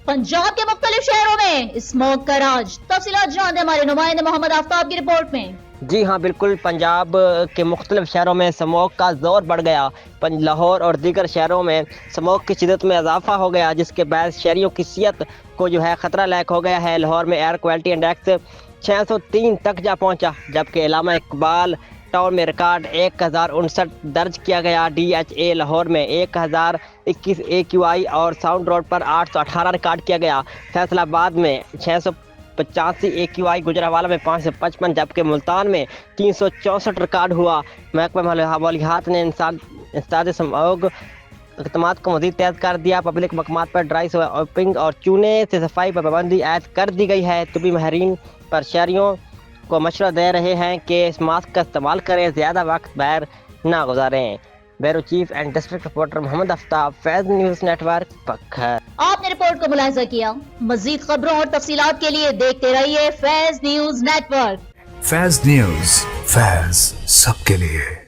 पंजाब के मुख्तलिफ शहरों में स्मोक का राज। तफसीलात जानते हमारे नुमाइंदे मोहम्मद आफ्ताब की रिपोर्ट में। जी हाँ बिल्कुल, पंजाब के मुख्तलिफ शहरों में स्मोक का ज़ोर बढ़ गया। लाहौर और दीगर शहरों में स्मोक की शिदत में इजाफा हो गया, जिसके बाद शहरियों की सेहत को जो है ख़तरा लायक हो गया है। लाहौर में एयर क्वालिटी इंडेक्स 603 तक जा पहुंचा, जबकि इलामा इकबाल टाउन में रिकॉर्ड 1059 दर्ज किया गया। DHA लाहौर में 1021 AQI और साउंड रोड पर 818 रिकॉर्ड किया गया। फैसलाबाद में 685 AQI, गुजरावाला में 555, जबकि मुल्तान में 364 रिकॉर्ड हुआ। महकमा माहौलियात ने इंसदाद स्मोग इक़दामात को मज़ीद तेज़ कर दिया। पब्लिक मकामात पर ड्राई स्वीपिंग और चूने से सफाई पर पाबंदी आयद कर दी गई है। तिब्बी माहिरीन पर शहरियों को मशवरा दे रहे हैं कि इस मास्क का इस्तेमाल करें, ज़्यादा वक्त बाहर ना गुजारें। Bureau chief and district reporter Mohammad Aftab, Faiz news network, Pakkhar. आपने रिपोर्ट को मुलाहिजा किया। मजीद खबरों और तफसीलात के लिए देखते रहिए फैज़ न्यूज़ नेटवर्क। फैज़ न्यूज़, फैज़ सबके लिए।